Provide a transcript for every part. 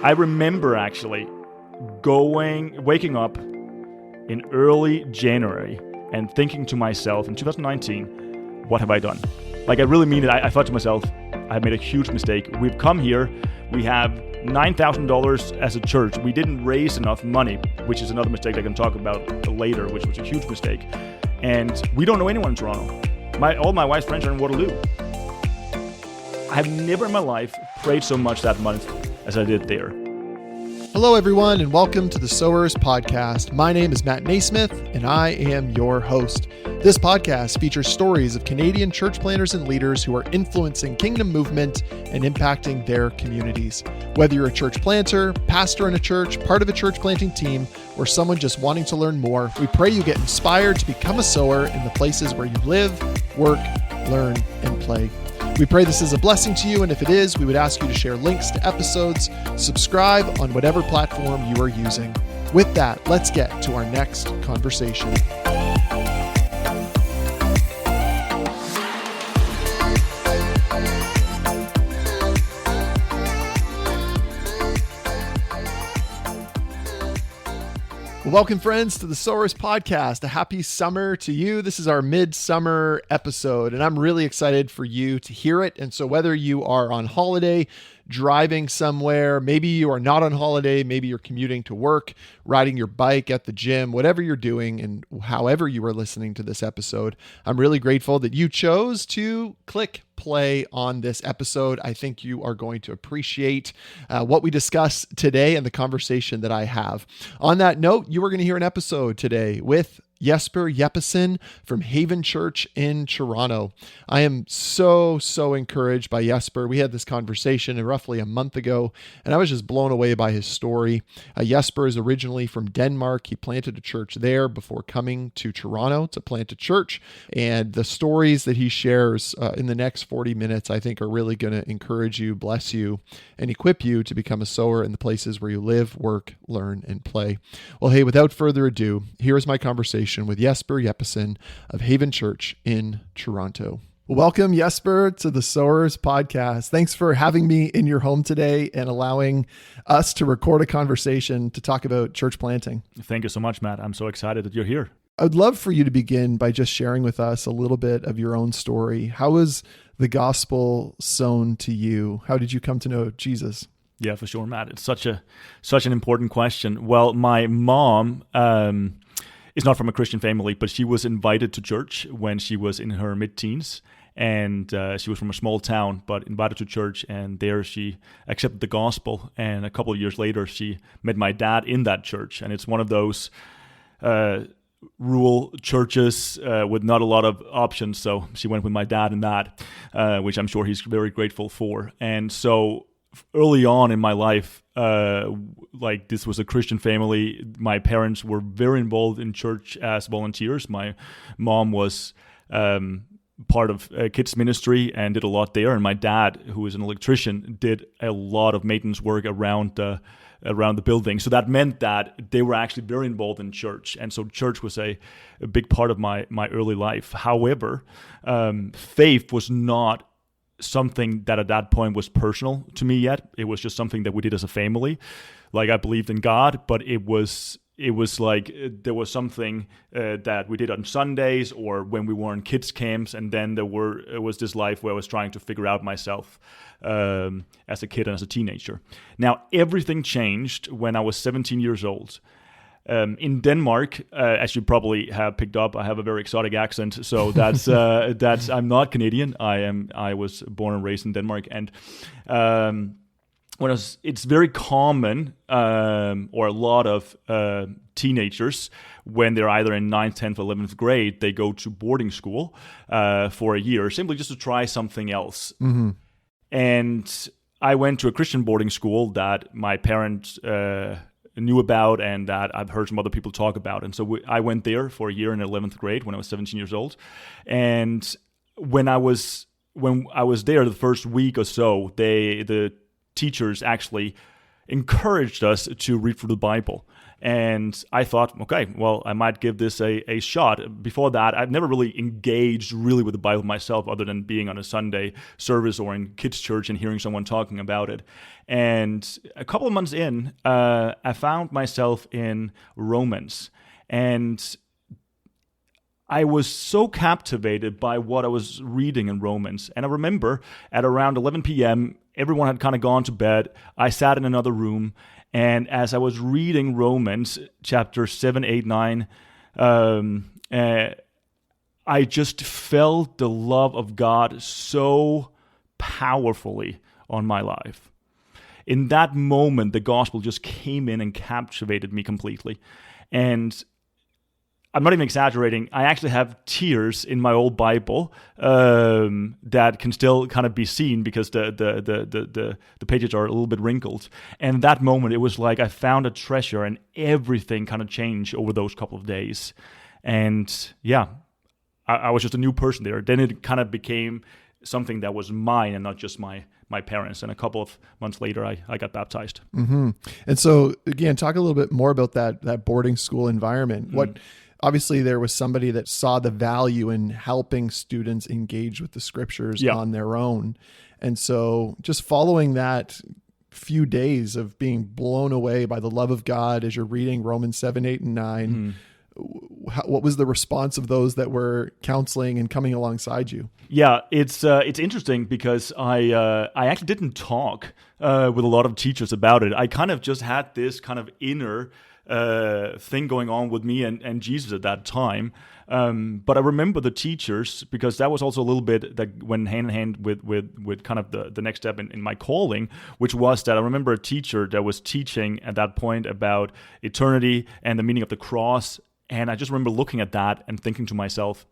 I remember actually waking up in early January and thinking to myself in 2019, what have I done? Like, I really mean it. I thought to myself, I made a huge mistake. We've come here, we have $9,000 as a church. We didn't raise enough money, which is another mistake I can talk about later, which was a huge mistake. And we don't know anyone in Toronto. All my wife's friends are in Waterloo. I have never in my life prayed so much that month as I did there. Hello, everyone, and welcome to the Sowers Podcast. My name is Matt Naismith, and I am your host. This podcast features stories of Canadian church planters and leaders who are influencing kingdom movement and impacting their communities. Whether you're a church planter, pastor in a church, part of a church planting team, or someone just wanting to learn more, we pray you get inspired to become a sower in the places where you live, work, learn, and play. We pray this is a blessing to you, and if it is, we would ask you to share links to episodes, subscribe on whatever platform you are using. With that, let's get to our next conversation. Welcome, friends, to the Sowers Podcast. A happy summer to you. This is our midsummer episode, and I'm really excited for you to hear it. And so whether you are on holiday, driving somewhere, maybe you are not on holiday, maybe you're commuting to work, riding your bike at the gym, whatever you're doing, and however you are listening to this episode, I'm really grateful that you chose to click play on this episode. I think you are going to appreciate what we discuss today and the conversation that I have. On that note, you are going to hear an episode today with Jesper Jeppesen from Haven Church in Toronto. I am so encouraged by Jesper. We had this conversation roughly a month ago, and I was just blown away by his story. Jesper is originally from Denmark. He planted a church there before coming to Toronto to plant a church. And the stories that he shares in the next 40 minutes, I think, are really going to encourage you, bless you, and equip you to become a sower in the places where you live, work, learn, and play. Well, hey, without further ado, here is my conversation with Jesper Jeppesen of Haven Church in Toronto. Welcome, Jesper, to the Sowers Podcast. Thanks for having me in your home today and allowing us to record a conversation to talk about church planting. Thank you so much, Matt. I'm so excited that you're here. I would love for you to begin by just sharing with us a little bit of your own story. How was the gospel sown to you? How did you come to know Jesus? Yeah, for sure, Matt. It's such an important question. Well, my mom is not from a Christian family, but she was invited to church when she was in her mid-teens. And she was from a small town, but invited to church. And there she accepted the gospel. And a couple of years later, she met my dad in that church. And it's one of those rural churches with not a lot of options. So she went with my dad in that, which I'm sure he's very grateful for. And so early on in my life, like this was a Christian family. My parents were very involved in church as volunteers. My mom was part of kids ministry and did a lot there. And my dad, who is an electrician, did a lot of maintenance work around the building. So that meant that they were actually very involved in church. And so church was a big part of my early life. However, faith was not something that at that point was personal to me yet. It was just something that we did as a family. Like, I believed in God, but it was like there was something that we did on Sundays or when we were in kids camps, and then it was this life where I was trying to figure out myself as a kid and as a teenager. Now, everything changed when I was 17 years old. In Denmark, as you probably have picked up, I have a very exotic accent. So that's I'm not Canadian. I was born and raised in Denmark, and it's very common, or a lot of teenagers, when they're either in 9th, 10th, 11th grade, they go to boarding school for a year, simply just to try something else. Mm-hmm. And I went to a Christian boarding school that my parents knew about and that I've heard some other people talk about. And so I went there for a year in 11th grade when I was 17 years old. And when I was there the first week or so, the teachers actually encouraged us to read through the Bible. And I thought, okay, well, I might give this a shot. Before that, I'd never really engaged really with the Bible myself, other than being on a Sunday service or in kids' church and hearing someone talking about it. And a couple of months in, I found myself in Romans. And I was so captivated by what I was reading in Romans. And I remember at around 11 p.m., everyone had kind of gone to bed. I sat in another room. And as I was reading Romans chapter 7, 8, 9, I just felt the love of God so powerfully on my life. In that moment, the gospel just came in and captivated me completely. And I'm not even exaggerating. I actually have tears in my old Bible that can still kind of be seen because the pages are a little bit wrinkled. And that moment, it was like I found a treasure, and everything kind of changed over those couple of days. And yeah, I was just a new person there. Then it kind of became something that was mine and not just my parents. And a couple of months later, I got baptized. Mm-hmm. And so again, talk a little bit more about that boarding school environment. Obviously, there was somebody that saw the value in helping students engage with the scriptures on their own. And so just following that few days of being blown away by the love of God as you're reading Romans 7, 8, and 9, what was the response of those that were counseling and coming alongside you? Yeah, it's interesting because I actually didn't talk with a lot of teachers about it. I kind of just had this kind of inner thing going on with me and Jesus at that time. But I remember the teachers, because that was also a little bit that went hand in hand with kind of the next step in my calling, which was that I remember a teacher that was teaching at that point about eternity and the meaning of the cross. And I just remember looking at that and thinking to myself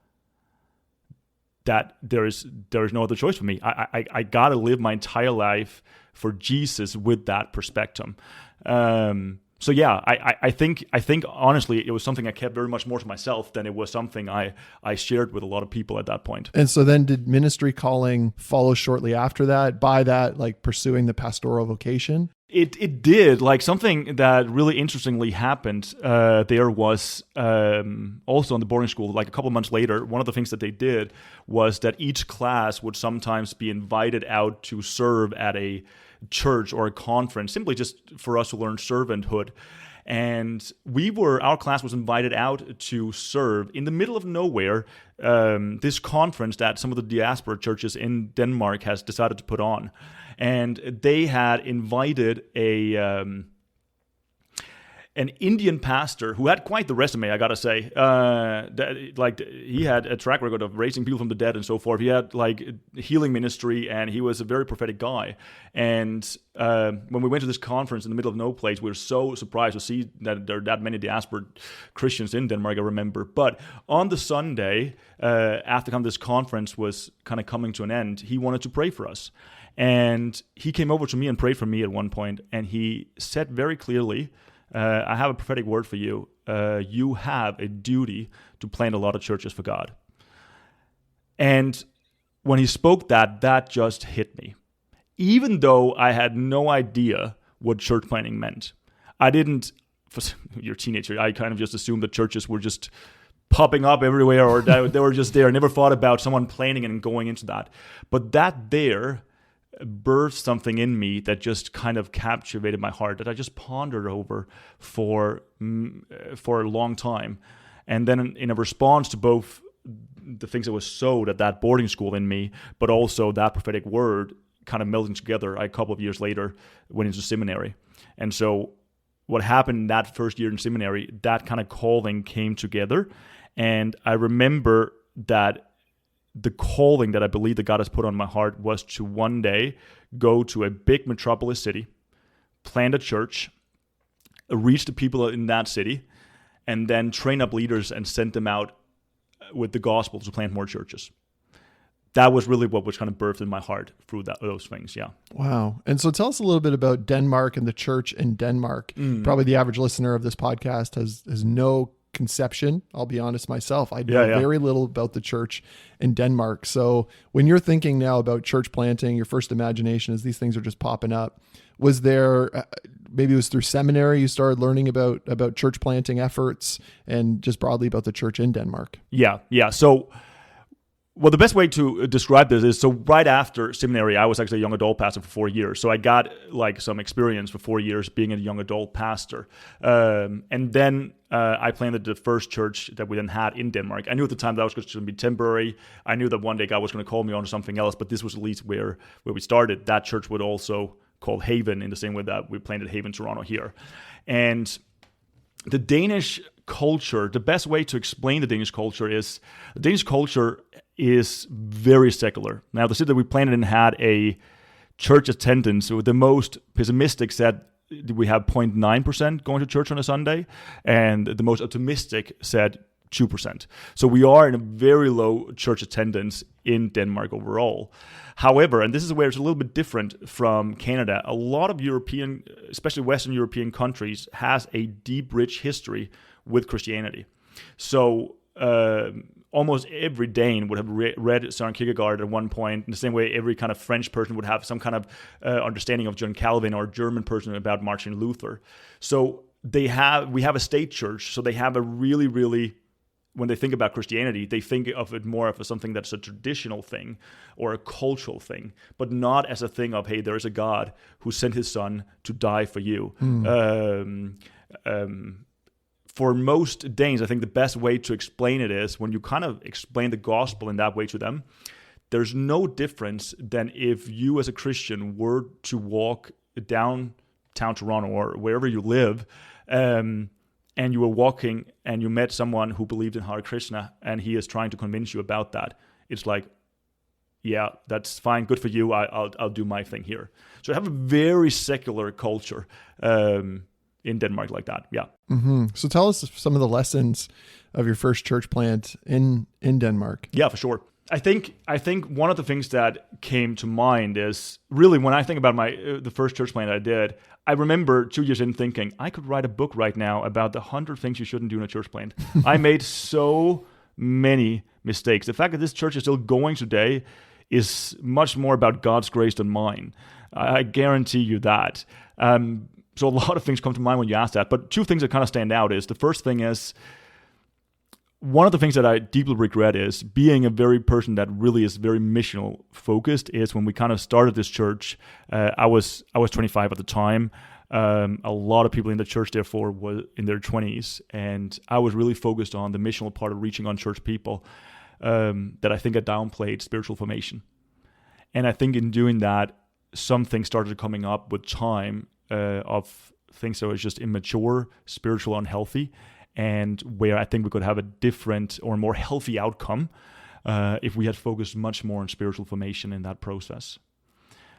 that there is no other choice for me. I got to live my entire life for Jesus with that perspective. So yeah, I think honestly it was something I kept very much more to myself than it was something I shared with a lot of people at that point. And so then did ministry calling follow shortly after that, by that, like pursuing the pastoral vocation? It did. Like, something that really interestingly happened there was also in the boarding school, like a couple of months later, one of the things that they did was that each class would sometimes be invited out to serve at a church or a conference, simply just for us to learn servanthood. And our class was invited out to serve in the middle of nowhere, this conference that some of the diaspora churches in Denmark has decided to put on. And they had invited an Indian pastor who had quite the resume, I gotta say. He had a track record of raising people from the dead and so forth. He had like healing ministry, and he was a very prophetic guy. And when we went to this conference in the middle of no place, we were so surprised to see that there are that many diaspora Christians in Denmark, I remember. But on the Sunday, after this conference was kind of coming to an end, he wanted to pray for us. And he came over to me and prayed for me at one point, and he said very clearly, I have a prophetic word for you. You have a duty to plant a lot of churches for God. And when he spoke that just hit me. Even though I had no idea what church planting meant. You're a teenager, I kind of just assumed that churches were just popping up everywhere, or they were just there. I never thought about someone planting and going into that. But that there birthed something in me that just kind of captivated my heart, that I just pondered over for a long time. And then in a response to both the things that was sowed at that boarding school in me, but also that prophetic word kind of melting together, a couple of years later went into seminary. And so what happened that first year in seminary, that kind of calling came together. And I remember that the calling that I believe that God has put on my heart was to one day go to a big metropolis city, plant a church, reach the people in that city, and then train up leaders and send them out with the gospel to plant more churches. That was really what was kind of birthed in my heart through those things, yeah. Wow. And so tell us a little bit about Denmark and the church in Denmark. Probably the average listener of this podcast has no conception. I'll be honest myself. I know very little about the church in Denmark. So when you're thinking now about church planting, your first imagination as these things are just popping up, Was there, maybe it was through seminary, you started learning about church planting efforts and just broadly about the church in Denmark? Yeah. So, well, the best way to describe this is, so right after seminary, I was actually a young adult pastor for 4 years. So I got like some experience for 4 years being a young adult pastor. And then I planted the first church that we then had in Denmark. I knew at the time that was going to be temporary. I knew that one day God was going to call me on to something else, but this was at least where we started. That church would also call Haven in the same way that we planted Haven Toronto here. And the Danish culture, the best way to explain the Danish culture is, the Danish culture is very secular. Now, the city that we planted in had a church attendance. So the most pessimistic said we have 0.9% going to church on a Sunday, and the most optimistic said 2%. So we are in a very low church attendance in Denmark overall. However, and this is where it's a little bit different from Canada, a lot of European, especially Western European countries, has a deep, rich history with Christianity. So almost every Dane would have read Søren Kierkegaard at one point, in the same way every kind of French person would have some kind of understanding of John Calvin, or a German person about Martin Luther. So we have a state church, so they have a really, really, when they think about Christianity, they think of it more of something that's a traditional thing or a cultural thing, but not as a thing of, hey, there is a God who sent his son to die for you. For most Danes, I think the best way to explain it is when you kind of explain the gospel in that way to them, there's no difference than if you as a Christian were to walk downtown Toronto or wherever you live, and you were walking and you met someone who believed in Hare Krishna and he is trying to convince you about that. It's like, yeah, that's fine, good for you, I'll do my thing here. So I have a very secular culture in Denmark like that, yeah. Mm-hmm. So tell us some of the lessons of your first church plant in Denmark. Yeah, for sure. I think one of the things that came to mind is really when I think about the first church plant I did, I remember 2 years in thinking, I could write a book right now about the 100 things you shouldn't do in a church plant. I made so many mistakes. The fact that this church is still going today is much more about God's grace than mine. I guarantee you that. So a lot of things come to mind when you ask that. But two things that kind of stand out is, the first thing is, one of the things that I deeply regret is being a very person that really is very missional focused is when we kind of started this church, I was 25 at the time. A lot of people in the church, therefore, were in their 20s. And I was really focused on the missional part of reaching unchurched people, that I think I downplayed spiritual formation. And I think in doing that, some things started coming up with time, of things that was just immature, spiritual, unhealthy, and where I think we could have a different or more healthy outcome if we had focused much more on spiritual formation in that process.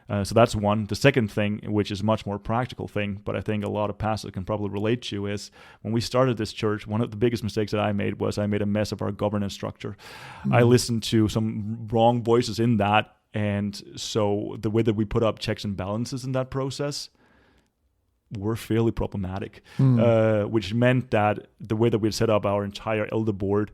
So that's one. The second thing, which is a much more practical thing, but I think a lot of pastors can probably relate to, is when we started this church, one of the biggest mistakes that I made was I made a mess of our governance structure. Mm-hmm. I listened to some wrong voices in that, and so the way that we put up checks and balances in that process were fairly problematic, which meant that the way that we had set up our entire elder board,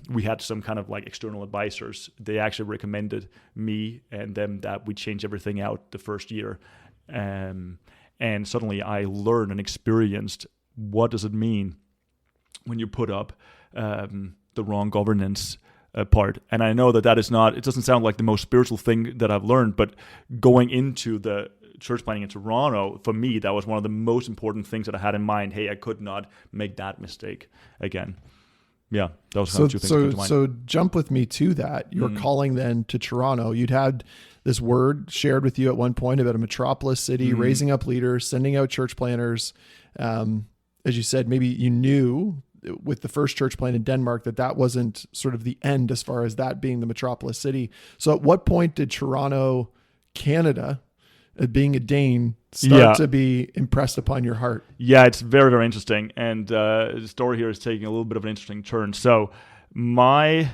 we had some kind of like external advisors. They actually recommended me and them that we change everything out the first year. And suddenly I learned and experienced what does it mean when you put up the wrong governance part. And I know that is not, it doesn't sound like the most spiritual thing that I've learned, but going into the church planting in Toronto, for me, that was one of the most important things that I had in mind. Hey, I could not make that mistake again. Yeah, that was kind of two things that came to mind. So jump with me to that. You're calling then to Toronto. You'd had this word shared with you at one point about a metropolis city, raising up leaders, sending out church planters. As you said, maybe you knew with the first church plant in Denmark that wasn't sort of the end as far as that being the metropolis city. So at what point did Toronto, Canada, being a Dane, start to be impressed upon your heart? Yeah, it's very, very interesting. And the story here is taking a little bit of an interesting turn. So my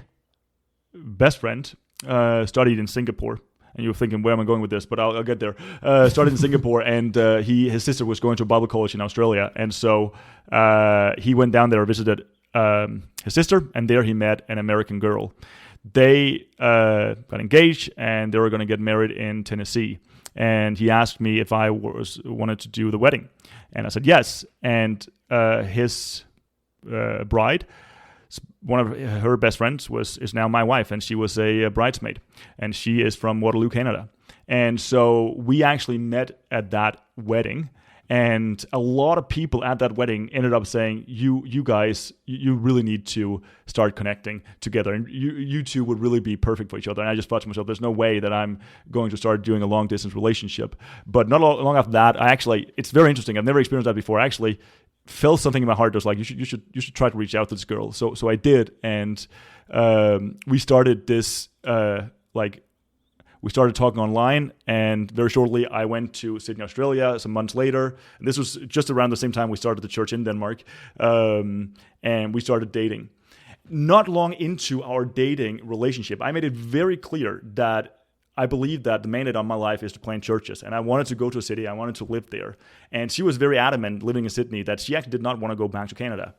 best friend studied in Singapore. And you were thinking, where am I going with this? But I'll get there. Started in Singapore, and his sister was going to a Bible college in Australia. And so he went down there, visited his sister, and there he met an American girl. They got engaged, and they were going to get married in Tennessee. and he asked me if I wanted to do the wedding, and I said yes. And his bride, one of her best friends, is now my wife, and she was a bridesmaid, and she is from Waterloo, Canada. And so we actually met at that wedding. And a lot of people at that wedding ended up saying, you guys, you really need to start connecting together. And you two would really be perfect for each other. And I just thought to myself, there's no way that I'm going to start doing a long distance relationship. But not long after that, it's very interesting. I've never experienced that before. I actually felt something in my heart that was like, you should try to reach out to this girl. So I did. And we started this, we started talking online, and very shortly I went to Sydney, Australia some months later. And this was just around the same time we started the church in Denmark, and we started dating. Not long into our dating relationship, I made it very clear that I believe that the mandate on my life is to plant churches, and I wanted to go to a city, I wanted to live there. And she was very adamant, living in Sydney, that she actually did not want to go back to Canada.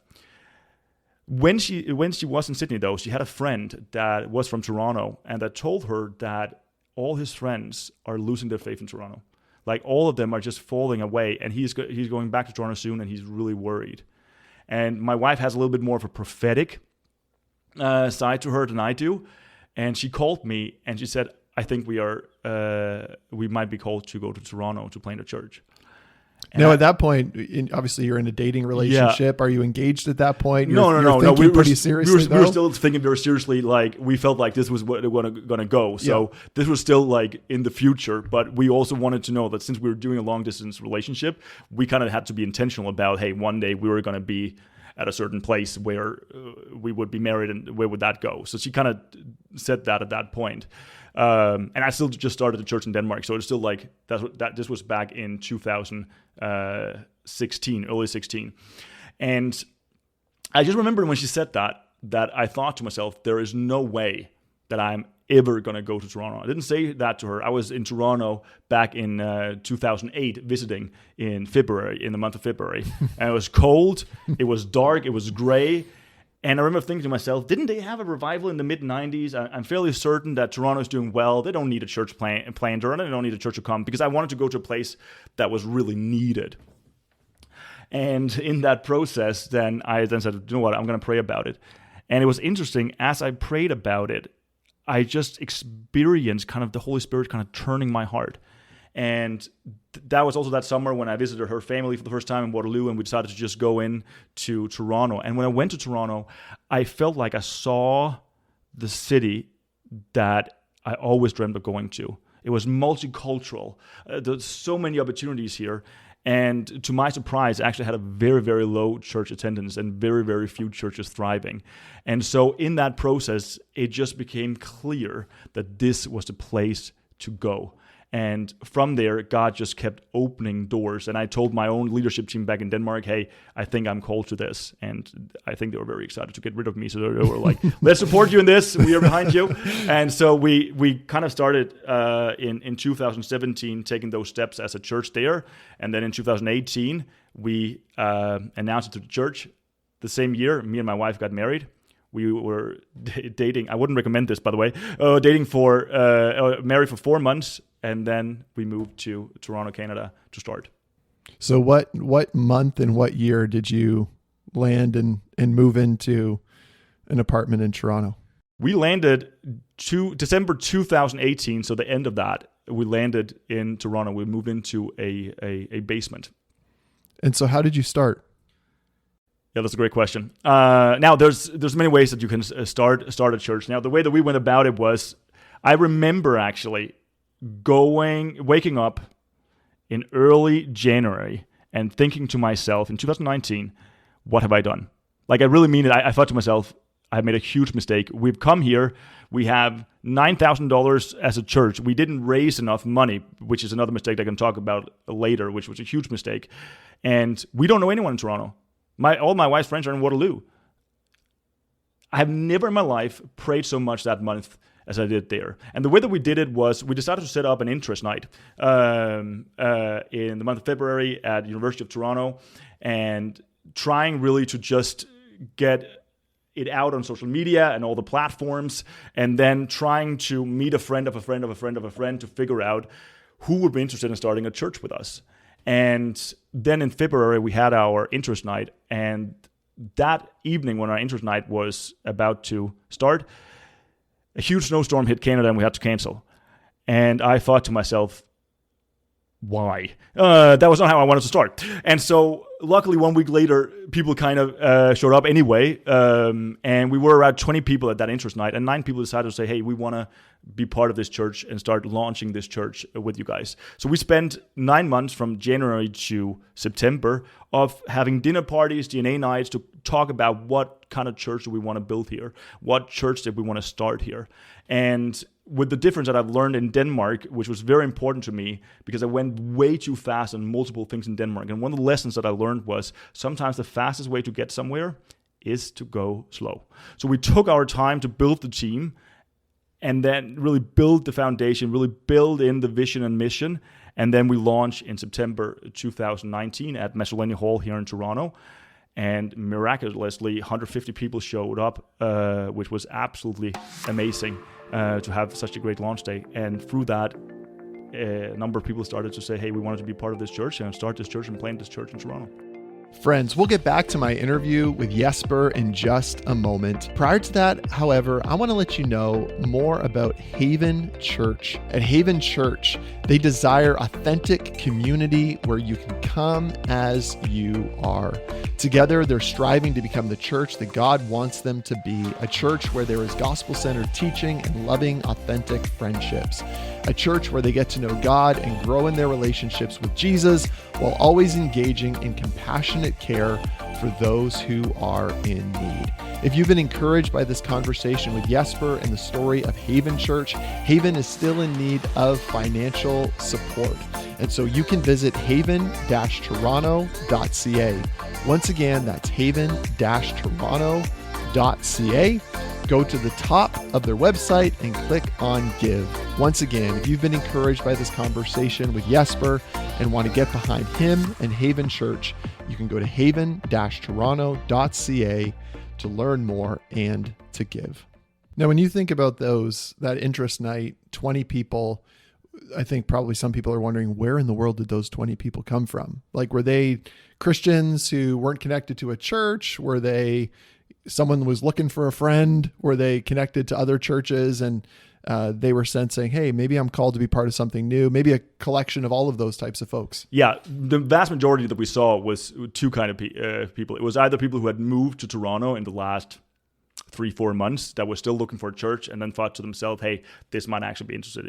When she was in Sydney, though, she had a friend that was from Toronto, and that told her that all his friends are losing their faith in Toronto. Like, all of them are just falling away, and he's going back to Toronto soon, and he's really worried. And my wife has a little bit more of a prophetic side to her than I do. And she called me, and she said, I think we might be called to go to Toronto to plant a church. And now, at that point, obviously you're in a dating relationship. Yeah. Are you engaged at that point? No. We were still thinking very seriously. Like, we felt like this was what it was going to go. So this was still like in the future. But we also wanted to know that since we were doing a long distance relationship, we kind of had to be intentional about, hey, one day we were going to be at a certain place where we would be married, and where would that go? So she kind of said that at that point. And I still just started the church in Denmark, so it's still like this was back in 2016, early 16. And I just remember when she said that I thought to myself, there is no way that I'm ever going to go to Toronto. I didn't say that to her. I was in Toronto back in 2008 visiting in the month of February. And it was cold, it was dark, it was gray. And I remember thinking to myself, didn't they have a revival in the mid-90s? I'm fairly certain that Toronto is doing well. They don't need a church planter, and they don't need a church to come, because I wanted to go to a place that was really needed. And in that process, then I said, you know what, I'm going to pray about it. And it was interesting, as I prayed about it, I just experienced kind of the Holy Spirit kind of turning my heart. And that was also that summer when I visited her family for the first time in Waterloo, and we decided to just go in to Toronto. And when I went to Toronto, I felt like I saw the city that I always dreamed of going to. It was multicultural. There's so many opportunities here. And to my surprise, I actually had a very, very low church attendance and very, very few churches thriving. And so in that process, it just became clear that this was the place to go. And from there, God just kept opening doors. And I told my own leadership team back in Denmark, hey, I think I'm called to this. And I think they were very excited to get rid of me. So they were like, let's support you in this. We are behind you. And so we kind of started in 2017 taking those steps as a church there. And then in 2018, we announced it to the church. The same year, me and my wife got married. We were dating. I wouldn't recommend this, by the way. Married for 4 months. And then we moved to Toronto, Canada to start. So what month and what year did you land and move into an apartment in Toronto? We landed December 2018. So the end of that, we landed in Toronto. We moved into a basement. And so how did you start? Yeah, that's a great question. Now there's many ways that you can start a church. Now the way that we went about it was, I remember actually waking up in early January and thinking to myself in 2019, what have I done? Like, I really mean it. I thought to myself, I made a huge mistake. We've come here. We have $9,000 as a church. We didn't raise enough money, which is another mistake I can talk about later, which was a huge mistake. And we don't know anyone in Toronto. All my wife's friends are in Waterloo. I have never in my life prayed so much that month as I did there. And the way that we did it was, we decided to set up an interest night in the month of February at University of Toronto, and trying really to just get it out on social media and all the platforms, and then trying to meet a friend of a friend of a friend of a friend to figure out who would be interested in starting a church with us. And then in February, we had our interest night. And that evening when our interest night was about to start, a huge snowstorm hit Canada and we had to cancel. And I thought to myself, why? That was not how I wanted to start. And so luckily 1 week later, people kind of showed up anyway. And we were around 20 people at that interest night. And 9 people decided to say, hey, we want to be part of this church and start launching this church with you guys. So we spent 9 months from January to September of having dinner parties, DNA nights to talk about what kind of church do we want to build here? What church did we want to start here? And with the difference that I've learned in Denmark, which was very important to me because I went way too fast on multiple things in Denmark. And one of the lessons that I learned was sometimes the fastest way to get somewhere is to go slow. So we took our time to build the team and then really build the foundation, really build in the vision and mission. And then we launched in September 2019 at Masolini Hall here in Toronto. And miraculously, 150 people showed up, which was absolutely amazing to have such a great launch day. And through that, a number of people started to say, hey, we wanted to be part of this church and start this church and plant this church in Toronto. Friends, we'll get back to my interview with Jesper in just a moment. Prior to that, however, I want to let you know more about Haven Church. At Haven Church, they desire authentic community where you can come as you are. Together, they're striving to become the church that God wants them to be, a church where there is gospel-centered teaching and loving, authentic friendships. A church where they get to know God and grow in their relationships with Jesus while always engaging in compassionate care for those who are in need. If you've been encouraged by this conversation with Jesper and the story of Haven Church, Haven is still in need of financial support. And so you can visit haven-toronto.ca. Once again, that's haven-toronto.ca. Go to the top of their website and click on Give. Once again, if you've been encouraged by this conversation with Jesper and want to get behind him and Haven Church, you can go to haven-toronto.ca to learn more and to give. Now, when you think about that interest night, 20 people, I think probably some people are wondering, where in the world did those 20 people come from? Like, were they Christians who weren't connected to a church? Were they someone was looking for a friend? Were they connected to other churches and they were sensing, hey, maybe I'm called to be part of something new? Maybe a collection of all of those types of folks. Yeah, the vast majority that we saw was two kind of people. It was either people who had moved to Toronto in the last 3-4 months that were still looking for a church and then thought to themselves, hey, this might actually be interested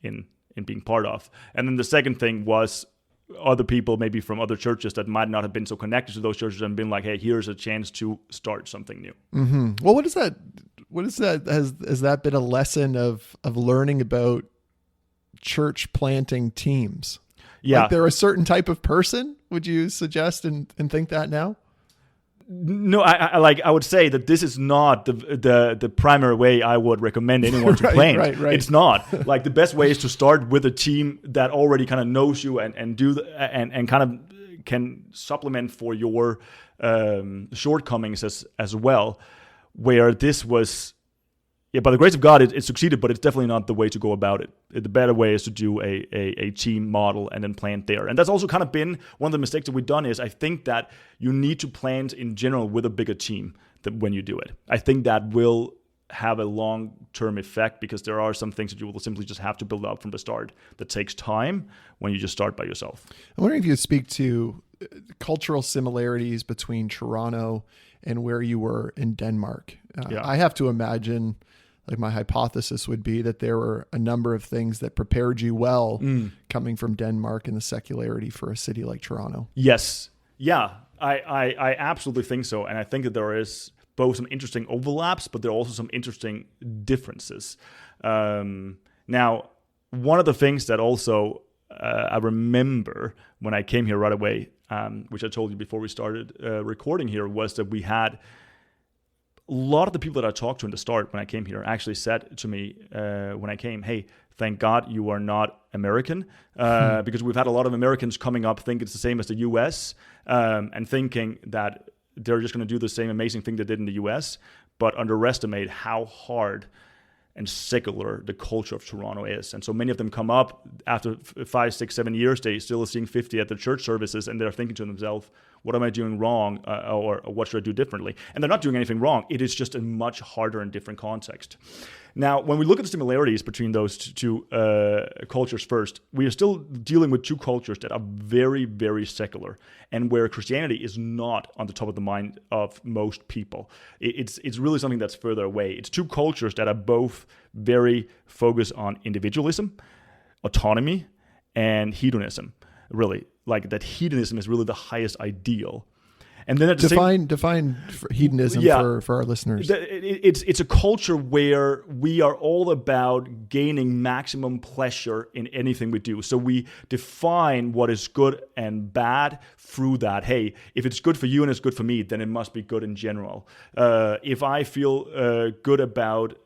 in being part of. And then the second thing was other people maybe from other churches that might not have been so connected to those churches and been like, hey, here's a chance to start something new. Mm-hmm. Well, what is that? Has that been a lesson of learning about church planting teams? Yeah. Like they're a certain type of person, would you suggest and think that now? No, I would say that this is not the primary way I would recommend anyone to plant. Right. It's not. Like the best way is to start with a team that already kind of knows you and kind of can supplement for your shortcomings as well. Where this was, by the grace of God, it succeeded, but it's definitely not the way to go about it. The better way is to do a team model and then plant there. And that's also kind of been one of the mistakes that we've done is I think that you need to plant in general with a bigger team when you do it. I think that will have a long-term effect because there are some things that you will simply just have to build up from the start that takes time when you just start by yourself. I'm wondering if you could speak to cultural similarities between Toronto and where you were in Denmark. I have to imagine, like my hypothesis would be that there were a number of things that prepared you well coming from Denmark and the secularity for a city like Toronto. Yes. Yeah, I absolutely think so. And I think that there is both some interesting overlaps, but there are also some interesting differences. Now, one of the things that also I remember when I came here right away, which I told you before we started recording here, was that we had a lot of the people that I talked to in the start when I came here actually said to me when I came, hey, thank God you are not American, because we've had a lot of Americans coming up think it's the same as the US and thinking that they're just going to do the same amazing thing they did in the US, but underestimate how hard and secular the culture of Toronto is. And so many of them come up after 5, 6, 7 years, they still are seeing 50 at the church services, and they're thinking to themselves, what am I doing wrong, or what should I do differently? And they're not doing anything wrong. It is just a much harder and different context. Now, when we look at the similarities between those two cultures first, we are still dealing with two cultures that are very, very secular, and where Christianity is not on the top of the mind of most people. It's really something that's further away. It's two cultures that are both very focused on individualism, autonomy, and hedonism, really. Like that hedonism is really the highest ideal. And then at the define hedonism for our listeners. It's a culture where we are all about gaining maximum pleasure in anything we do. So we define what is good and bad through that. Hey, if it's good for you and it's good for me, then it must be good in general. If I feel good about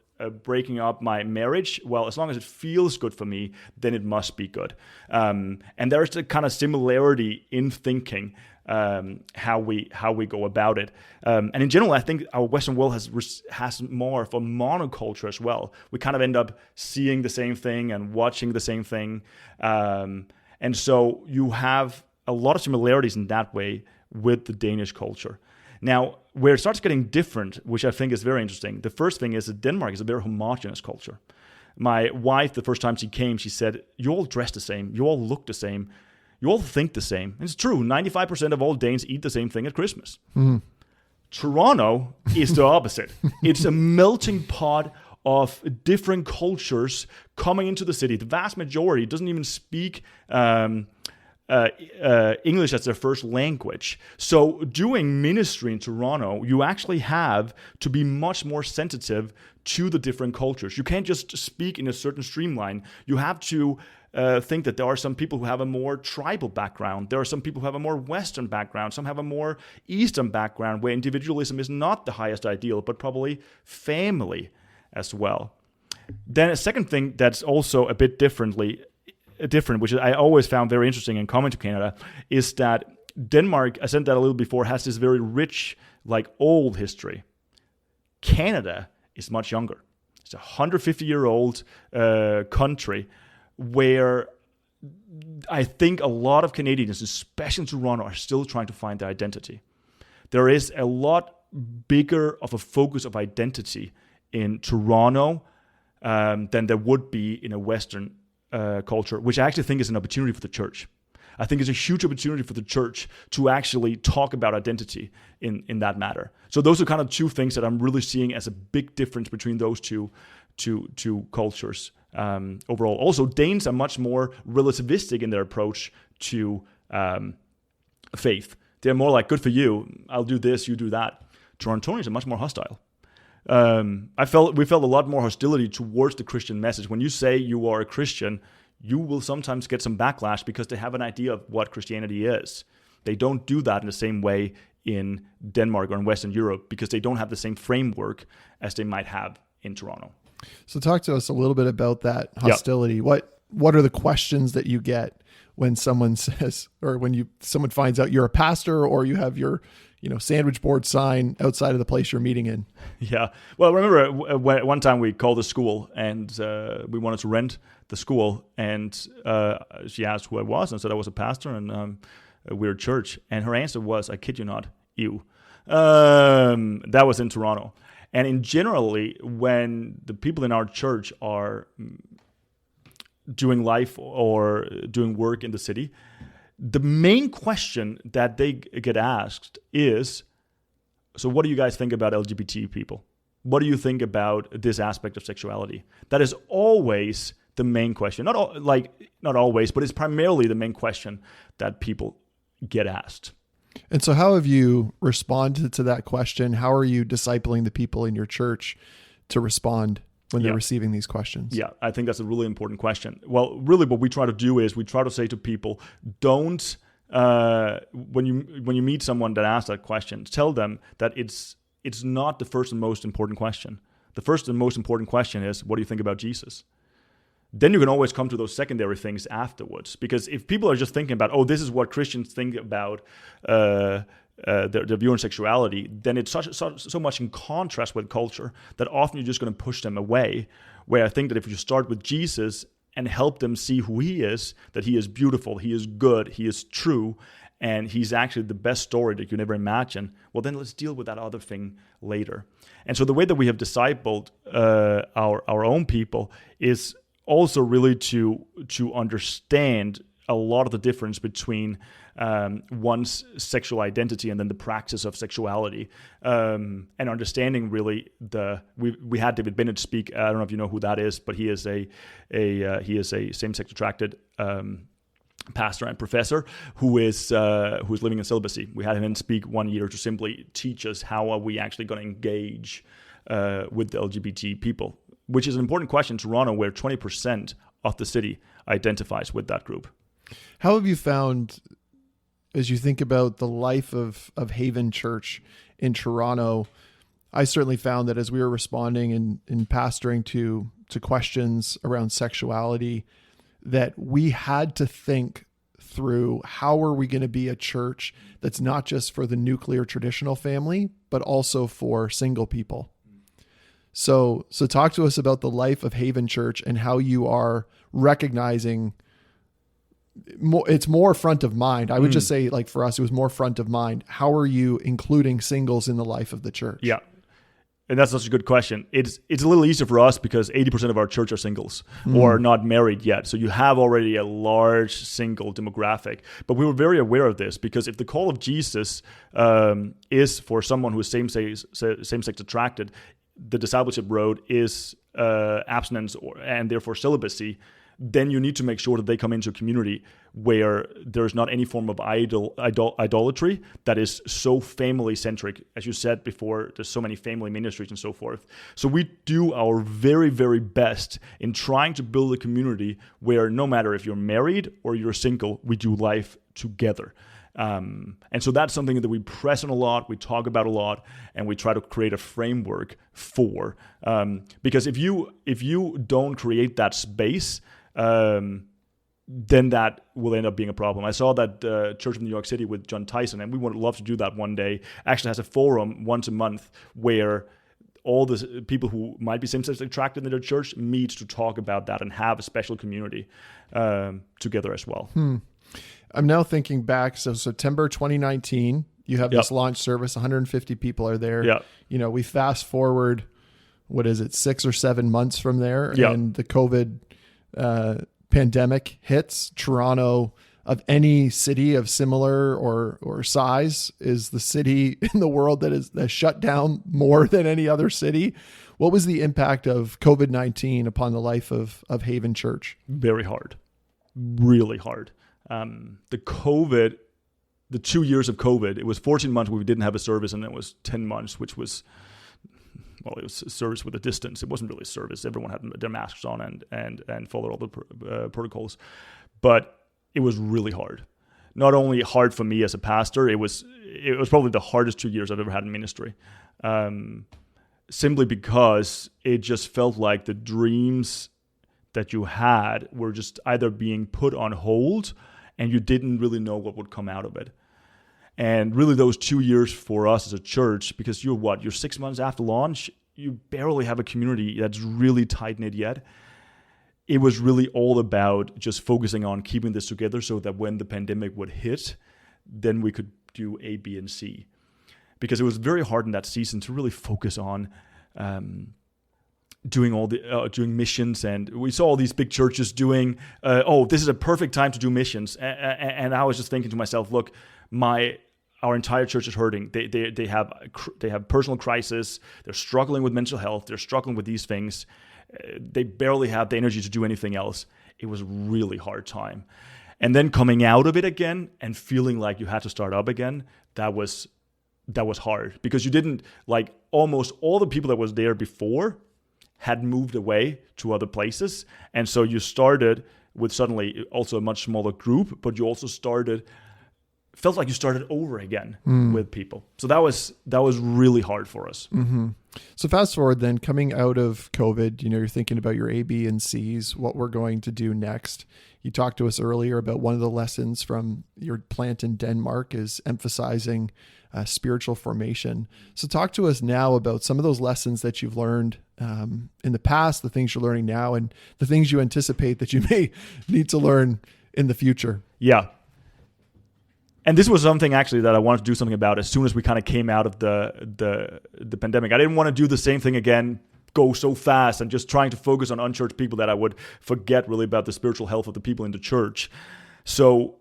breaking up my marriage, well, as long as it feels good for me, then it must be good. And there's a kind of similarity in thinking, how we go about it. And in general, I think our Western world has more of a monoculture as well. We kind of end up seeing the same thing and watching the same thing. And so you have a lot of similarities in that way with the Danish culture. Now, where it starts getting different, which I think is very interesting, the first thing is that Denmark is a very homogenous culture. My wife, the first time she came, she said, you all dress the same, you all look the same, you all think the same. And it's true, 95% of all Danes eat the same thing at Christmas. Mm-hmm. Toronto is the opposite. It's a melting pot of different cultures coming into the city. The vast majority doesn't even speak English as their first language. So doing ministry in Toronto, you actually have to be much more sensitive to the different cultures. You can't just speak in a certain streamline. You have to think that there are some people who have a more tribal background. There are some people who have a more Western background. Some have a more Eastern background where individualism is not the highest ideal, but probably family as well. Then a second thing that's also a bit different, which I always found very interesting in coming to Canada, is that Denmark, I said that a little before, has this very rich, like old history. Canada is much younger. It's a 150-year-old country where I think a lot of Canadians, especially in Toronto, are still trying to find their identity. There is a lot bigger of a focus of identity in Toronto than there would be in a Western culture, which I actually think is an opportunity for the church. I think it's a huge opportunity for the church to actually talk about identity in that matter. So those are kind of two things that I'm really seeing as a big difference between those two cultures overall. Also, Danes are much more relativistic in their approach to faith. They're more like, good for you, I'll do this, you do that. Torontonians are much more hostile. We felt a lot more hostility towards the Christian message. When you say you are a Christian, you will sometimes get some backlash because they have an idea of what Christianity is. They don't do that in the same way in Denmark or in Western Europe because they don't have the same framework as they might have in Toronto. So talk to us a little bit about that hostility. Yeah. What are the questions that you get when someone says, or when someone finds out you're a pastor or you have your sandwich board sign outside of the place you're meeting in? Yeah. Well, remember one time we called the school and we wanted to rent the school, and she asked who I was, and I said I was a pastor and we're a church. And her answer was, I kid you not, you. That was in Toronto. And in generally, when the people in our church are doing life or doing work in the city, the main question that they get asked is, so what do you guys think about LGBT people? What do you think about this aspect of sexuality? That is always the main question. Not always, but it's primarily the main question that people get asked. And so how have you responded to that question? How are you discipling the people in your church to respond when they're receiving these questions? Yeah, I think that's a really important question. Well, really what we try to do is we try to say to people, don't, when you meet someone that asks that question, tell them that it's not the first and most important question. The first and most important question is, what do you think about Jesus? Then you can always come to those secondary things afterwards. Because if people are just thinking about, this is what Christians think about their view on sexuality, then it's so much in contrast with culture that often you're just going to push them away. Where I think that if you start with Jesus and help them see who he is, that he is beautiful, he is good, he is true, and he's actually the best story that you can ever imagine, well, then let's deal with that other thing later. And so the way that we have discipled our own people is also really to understand a lot of the difference between one's sexual identity and then the practice of sexuality, and understanding really we had David Bennett speak. I don't know if you know who that is, but he is a same-sex attracted pastor and professor who's living in celibacy. We had him in speak 1 year to simply teach us how are we actually going to engage with the LGBT people, which is an important question in Toronto, where 20% of the city identifies with that group. How have you found, as you think about the life of Haven Church in Toronto, I certainly found that as we were responding and pastoring to questions around sexuality, that we had to think through how are we going to be a church that's not just for the nuclear traditional family, but also for single people. So talk to us about the life of Haven Church and how you are recognizing it's more front of mind. I would just say, like, for us, it was more front of mind. How are you including singles in the life of the church? Yeah. And that's such a good question. It's a little easier for us because 80% of our church are singles or not married yet. So you have already a large single demographic. But we were very aware of this because if the call of Jesus is for someone who is same-sex attracted, the discipleship road is abstinence and therefore celibacy, then you need to make sure that they come into a community where there's not any form of idolatry that is so family-centric. As you said before, there's so many family ministries and so forth. So we do our very, very best in trying to build a community where no matter if you're married or you're single, we do life together. And so that's something that we press on a lot, we talk about a lot, and we try to create a framework for. Because if you don't create that space, then that will end up being a problem. I saw that Church of New York City with John Tyson, and we would love to do that one day, actually has a forum once a month where all the people who might be same-sex attracted in their church meet to talk about that and have a special community together as well. I'm now thinking back. So September 2019, you have this launch service, 150 people are there. Yeah. You know, we fast forward, 6 or 7 months from there, Yeah. and the COVID pandemic hits. Toronto, of any city of similar or size, is the city in the world that is shut down more than any other city. What was the impact of COVID-19 upon the life of Haven Church? Very hard, really hard. The 2 years of COVID, it was 14 months where we didn't have a service, and it was 10 months, which was, well, it was a service with a distance. It wasn't really a service. Everyone had their masks on and followed all the protocols. But it was really hard. Not only hard for me as a pastor, it was probably the hardest 2 years I've ever had in ministry. Simply because it just felt like the dreams that you had were just either being put on hold and you didn't really know what would come out of it. And really those 2 years for us as a church, because you're 6 months after launch, you barely have a community that's really tight-knit yet. It was really all about just focusing on keeping this together so that when the pandemic would hit, then we could do A, B, and C. Because it was very hard in that season to really focus on doing missions, and we saw all these big churches doing, this is a perfect time to do missions. And I was just thinking to myself, look, our entire church is hurting. They have personal crisis. They're struggling with mental health. They're struggling with these things. They barely have the energy to do anything else. It was a really hard time. And then coming out of it again and feeling like you had to start up again, that was hard, because you didn't, like, almost all the people that was there before had moved away to other places. And so you started with suddenly also a much smaller group, but you also started felt like you started over again with people. So that was really hard for us. Mm-hmm. So fast forward then, coming out of COVID, you're thinking about your A, B, and C's, what we're going to do next. You talked to us earlier about one of the lessons from your plant in Denmark is emphasizing spiritual formation. So talk to us now about some of those lessons that you've learned in the past, the things you're learning now, and the things you anticipate that you may need to learn in the future. Yeah. And this was something actually that I wanted to do something about as soon as we kind of came out of the pandemic. I didn't want to do the same thing again, go so fast and just trying to focus on unchurched people that I would forget really about the spiritual health of the people in the church. So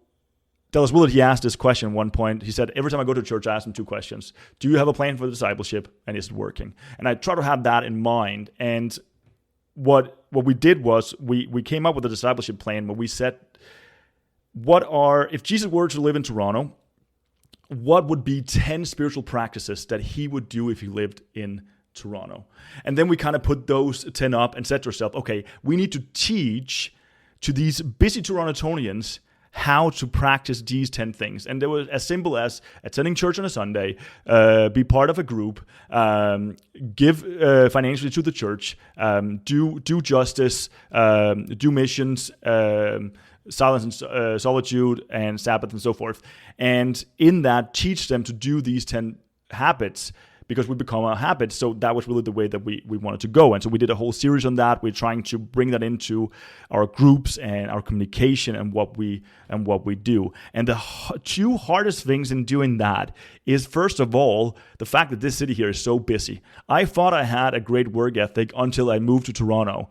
Dallas Willard, he asked this question at one point. He said, every time I go to church, I ask them two questions. Do you have a plan for the discipleship? And is it working? And I try to have that in mind. And what we did was we came up with a discipleship plan where we said, if Jesus were to live in Toronto, what would be 10 spiritual practices that he would do if he lived in Toronto? And then we kind of put those 10 up and said to ourselves, okay, we need to teach to these busy Torontonians how to practice these 10 things. And they were as simple as attending church on a Sunday, be part of a group, give financially to the church, do justice, do missions, silence and solitude, and Sabbath, and so forth. And in that, teach them to do these 10 habits, because we become a habit. So that was really the way that we wanted to go. And so we did a whole series on that. We're trying to bring that into our groups and our communication and what we do. And the two hardest things in doing that is, first of all, the fact that this city here is so busy. I thought I had a great work ethic until I moved to Toronto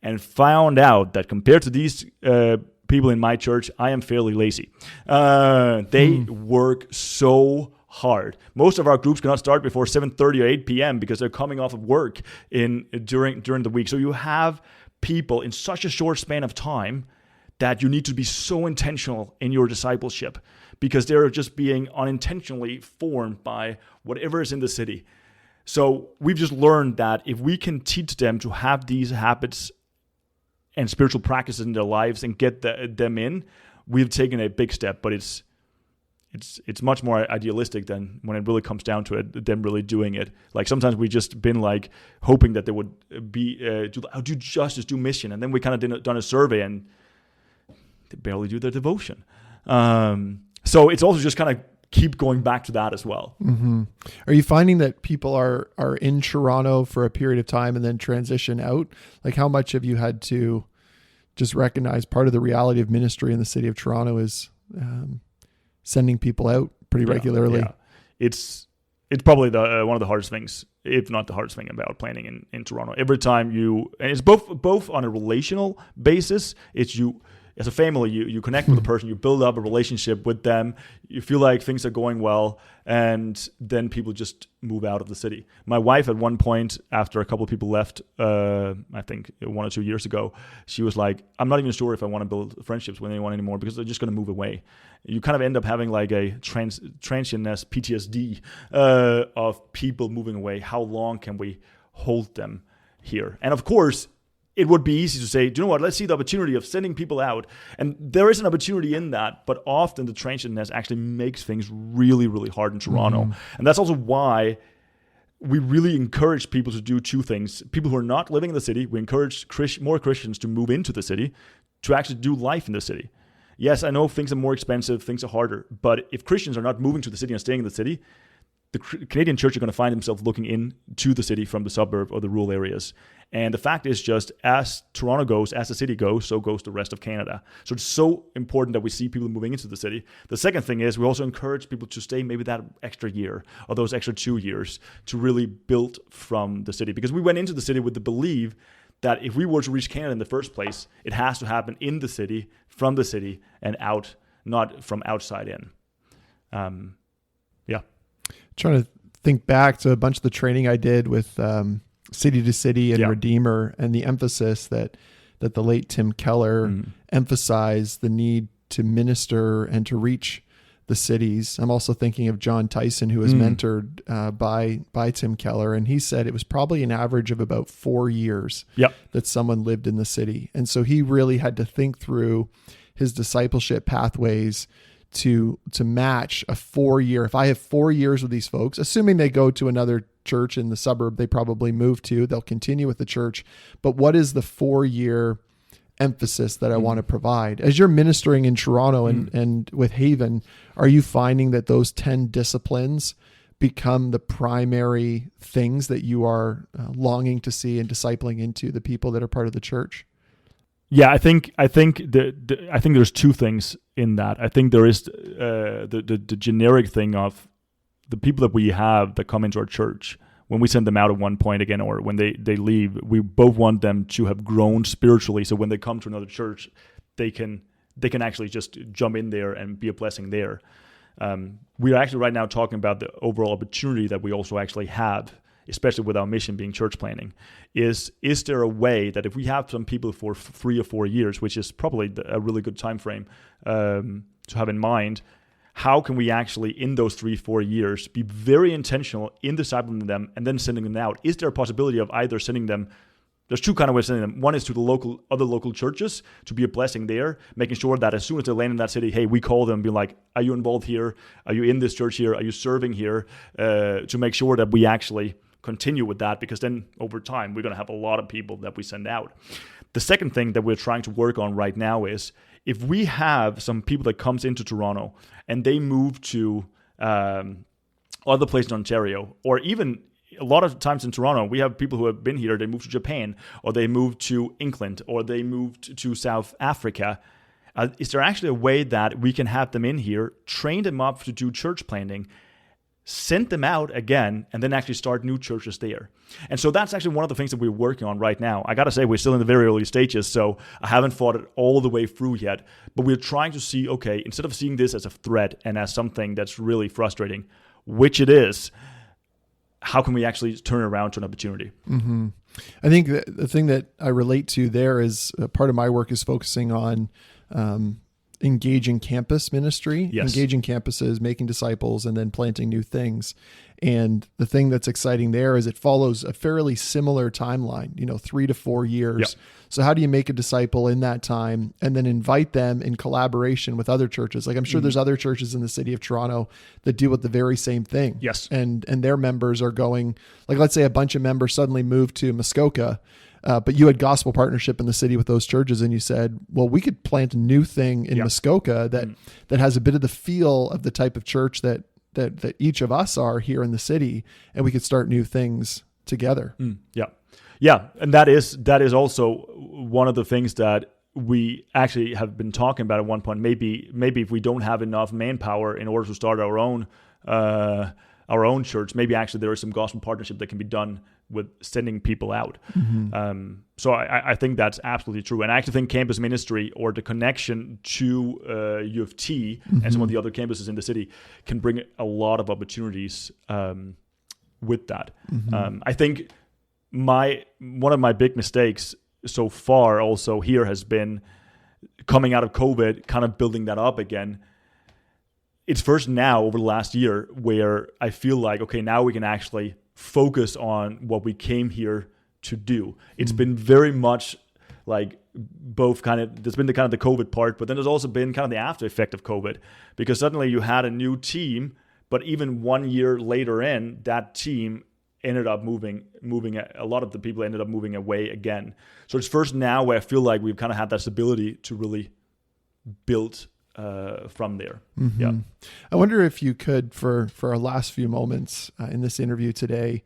and found out that compared to these people in my church, I am fairly lazy. They work so hard. Most of our groups cannot start before 7:30 or 8 p.m. because they're coming off of work during the week. So you have people in such a short span of time that you need to be so intentional in your discipleship, because they're just being unintentionally formed by whatever is in the city. So we've just learned that if we can teach them to have these habits and spiritual practices in their lives and get them in, we've taken a big step. But it's much more idealistic than when it really comes down to it, them really doing it. Like sometimes we just been like hoping that they would be do justice, do mission, and then we kind of done a survey and they barely do their devotion. So it's also just kind of keep going back to that as well. Mm-hmm. Are you finding that people are in Toronto for a period of time and then transition out? Like, how much have you had to just recognize part of the reality of ministry in the city of Toronto is sending people out pretty regularly? Yeah. It's probably one of the hardest things, if not the hardest thing about planning in Toronto. Every time and it's both on a relational basis. It's you as a family, you connect with a person, you build up a relationship with them, you feel like things are going well, and then people just move out of the city. My wife, at one point, after a couple of people left, I think 1 or 2 years ago, she was like, I'm not even sure if I want to build friendships with anyone anymore, because they're just going to move away. You kind of end up having like a transientness PTSD of people moving away. How long can we hold them here? And of course, it would be easy to say, do you know what, let's see the opportunity of sending people out. And there is an opportunity in that, but often the transientness actually makes things really, really hard in Toronto. Mm-hmm. And that's also why we really encourage people to do two things. People who are not living in the city, we encourage more Christians to move into the city, to actually do life in the city. Yes, I know things are more expensive, things are harder, but if Christians are not moving to the city and staying in the city, the Canadian church are going to find themselves looking into the city from the suburb or the rural areas. And the fact is just, as Toronto goes, as the city goes, so goes the rest of Canada. So it's so important that we see people moving into the city. The second thing is we also encourage people to stay maybe that extra year or those extra 2 years to really build from the city. Because we went into the city with the belief that if we were to reach Canada in the first place, it has to happen in the city, from the city, and out, not from outside in. Yeah. Trying to think back to a bunch of the training I did with City to City and Redeemer, and the emphasis that the late Tim Keller emphasized the need to minister and to reach the cities. I'm also thinking of John Tyson, who was mentored by Tim Keller, and he said it was probably an average of about 4 years that someone lived in the city. And so he really had to think through his discipleship pathways to match a 4-year. If I have 4 years with these folks, assuming they go to another church in the suburb they probably moved to, they'll continue with the church. But what is the 4-year emphasis that I want to provide? As you're ministering in Toronto and with Haven, are you finding that those 10 disciplines become the primary things that you are longing to see and discipling into the people that are part of the church? Yeah, I think there's two things in that. I think there is the generic thing of the people that we have that come into our church. When we send them out at one point again, or when they leave, we both want them to have grown spiritually. So when they come to another church, they can actually just jump in there and be a blessing there. We are actually right now talking about the overall opportunity that we also actually have, especially with our mission being church planting. Is there a way that if we have some people for 3 or 4 years, which is probably a really good time frame to have in mind, how can we actually, in those 3-4 years, be very intentional in discipling them and then sending them out? Is there a possibility of either sending them? There's two kind of ways of sending them. One is to the other local churches to be a blessing there, making sure that as soon as they land in that city, hey, we call them and be like, are you involved here? Are you in this church here? Are you serving here? To make sure that we actually continue with that, because then over time, we're going to have a lot of people that we send out. The second thing that we're trying to work on right now is if we have some people that comes into Toronto and they move to other places in Ontario, or even a lot of times in Toronto, we have people who have been here, they moved to Japan, or they moved to England, or they moved to South Africa. Is there actually a way that we can have them in here, train them up to do church planting, send them out again, and then actually start new churches there? And so that's actually one of the things that we're working on right now. I got to say, we're still in the very early stages, so I haven't thought it all the way through yet. But we're trying to see, okay, instead of seeing this as a threat and as something that's really frustrating, which it is, how can we actually turn it around to an opportunity? Mm-hmm. I think the thing that I relate to there is part of my work is focusing on engaging campus ministry, engaging campuses, making disciples, and then planting new things. And the thing that's exciting there is it follows a fairly similar timeline, 3 to 4 years. Yep. So how do you make a disciple in that time and then invite them in collaboration with other churches? Like I'm sure there's other churches in the city of Toronto that deal with the very same thing. Yes. And their members are going, like, let's say a bunch of members suddenly moved to Muskoka, but you had gospel partnership in the city with those churches, and you said, well, we could plant a new thing in Muskoka that has a bit of the feel of the type of church that each of us are here in the city, and we could start new things together. Yeah, and that is also one of the things that we actually have been talking about at one point. Maybe if we don't have enough manpower in order to start our own church, maybe actually there is some gospel partnership that can be done with sending people out. Mm-hmm. So I think that's absolutely true. And I actually think campus ministry, or the connection to U of T and some of the other campuses in the city, can bring a lot of opportunities with that. Mm-hmm. I think one of my big mistakes so far also here has been coming out of COVID, kind of building that up again. It's first now over the last year where I feel like, okay, now we can actually focus on what we came here to do. It's been very much like both kind of, there's been the kind of the COVID part, but then there's also been kind of the after effect of COVID, because suddenly you had a new team, but even 1 year later in, that team ended up moving, a lot of the people ended up moving away again. So it's first now where I feel like we've kind of had that stability to really build from there. Mm-hmm. Yeah. I wonder if you could, for our last few moments in this interview today,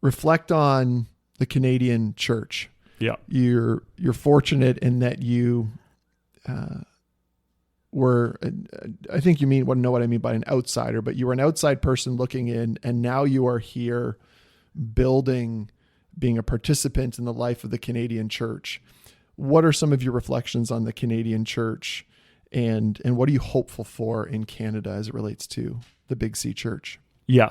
reflect on the Canadian church. Yeah. You're fortunate in that you were, I think you know what I mean by an outsider, but you were an outside person looking in, and now you are here building, being a participant in the life of the Canadian church. What are some of your reflections on the Canadian church, and what are you hopeful for in Canada as it relates to the Big C church? Yeah.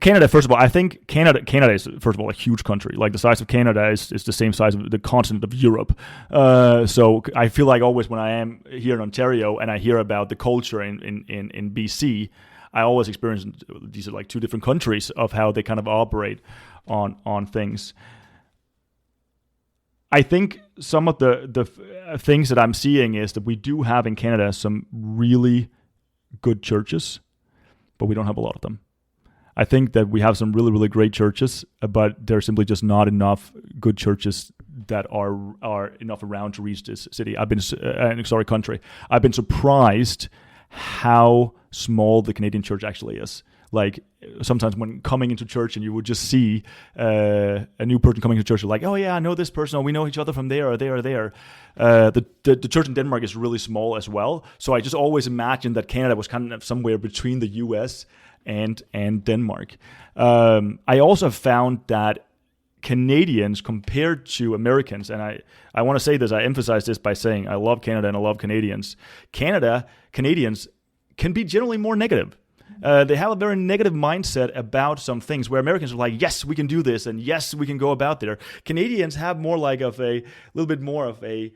Canada, first of all, I think Canada is, first of all, a huge country. Like the size of Canada is the same size of the continent of Europe. So I feel like always when I am here in Ontario and I hear about the culture in BC, I always experience these are like two different countries of how they kind of operate on things. I think some of the things that I'm seeing is that we do have in Canada some really good churches, but we don't have a lot of them. I think that we have some really, really great churches, but there's simply just not enough good churches that are enough around to reach this city. Country. I've been surprised how small the Canadian church actually is. Like sometimes when coming into church and you would just see a new person coming to church, you're like, oh yeah, I know this person, or we know each other from there or there or there. The church in Denmark is really small as well. So I just always imagined that Canada was kind of somewhere between the US and Denmark. I also have found that Canadians compared to Americans, and I want to say this, I emphasize this by saying I love Canada and I love Canadians. Canadians can be generally more negative. They have a very negative mindset about some things, where Americans are like, yes, we can do this, and yes, we can go about there. Canadians have more like a little bit more of a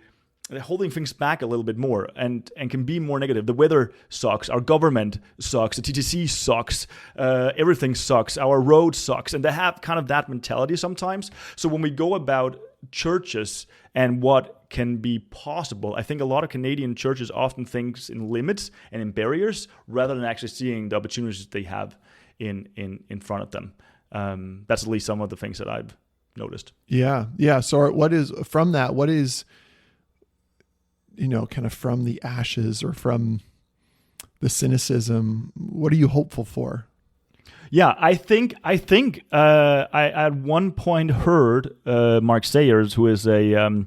holding things back a little bit more, and can be more negative. The weather sucks, our government sucks, the TTC sucks, everything sucks, our road sucks, and they have kind of that mentality sometimes. So when we go about churches and what can be possible, I think a lot of Canadian churches often think in limits and in barriers rather than actually seeing the opportunities they have in front of them. That's at least some of the things that I've noticed. Yeah. So what is from that? What is, kind of from the ashes or from the cynicism? What are you hopeful for? Yeah, I think I at one point heard Mark Sayers, who is a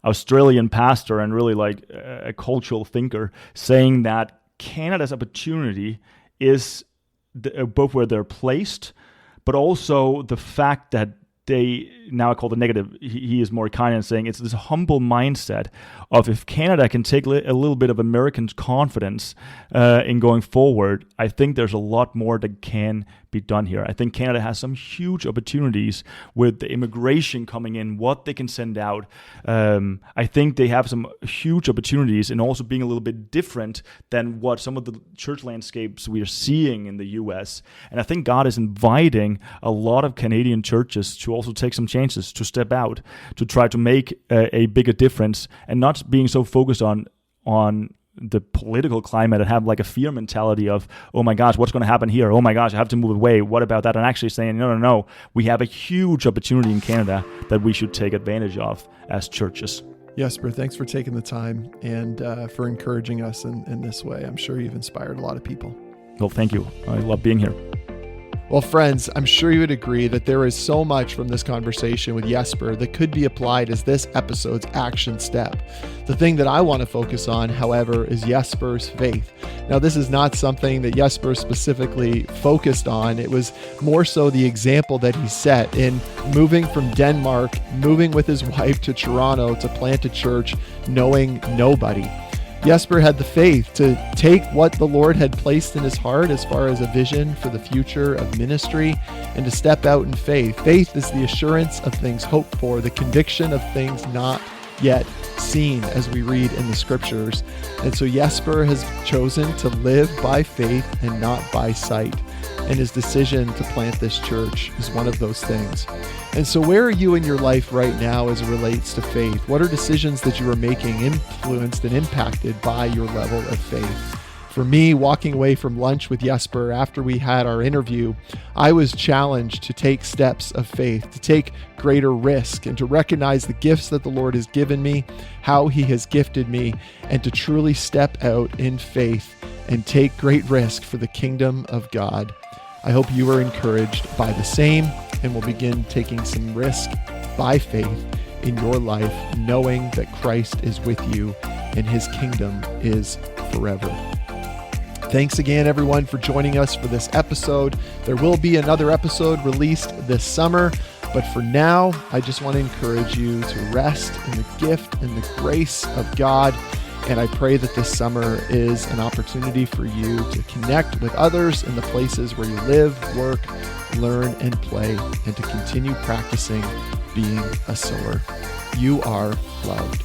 Australian pastor and really like a cultural thinker, saying that Canada's opportunity is both where they're placed, but also the fact that they, now I call the negative, he is more kind in saying it's this humble mindset of, if Canada can take a little bit of American confidence in going forward, I think there's a lot more that can be done here. I think Canada has some huge opportunities with the immigration coming in, what they can send out. I think they have some huge opportunities in also being a little bit different than what some of the church landscapes we are seeing in the US. And I think God is inviting a lot of Canadian churches to also take some chances, to step out, to try to make a bigger difference, and not being so focused on the political climate and have like a fear mentality of, oh my gosh, what's going to happen here? Oh my gosh, I have to move away. What about that? And actually saying, no. We have a huge opportunity in Canada that we should take advantage of as churches. Jesper, thanks for taking the time and for encouraging us in this way. I'm sure you've inspired a lot of people. Well, thank you. I love being here. Well, friends, I'm sure you would agree that there is so much from this conversation with Jesper that could be applied as this episode's action step. The thing that I want to focus on, however, is Jesper's faith. Now, this is not something that Jesper specifically focused on. It was more so the example that he set in moving from Denmark, moving with his wife to Toronto to plant a church, knowing nobody. Jesper had the faith to take what the Lord had placed in his heart as far as a vision for the future of ministry and to step out in faith. Faith is the assurance of things hoped for, the conviction of things not yet seen, as we read in the scriptures. And so Jesper has chosen to live by faith and not by sight. And his decision to plant this church is one of those things. And so where are you in your life right now as it relates to faith? What are decisions that you are making influenced and impacted by your level of faith? For me, walking away from lunch with Jesper after we had our interview, I was challenged to take steps of faith, to take greater risk, and to recognize the gifts that the Lord has given me, how he has gifted me, and to truly step out in faith and take great risk for the kingdom of God. I hope you are encouraged by the same and will begin taking some risk by faith in your life, knowing that Christ is with you and his kingdom is forever. Thanks again, everyone, for joining us for this episode. There will be another episode released this summer, but for now, I just want to encourage you to rest in the gift and the grace of God. And I pray that this summer is an opportunity for you to connect with others in the places where you live, work, learn, and play, and to continue practicing being a sower. You are loved.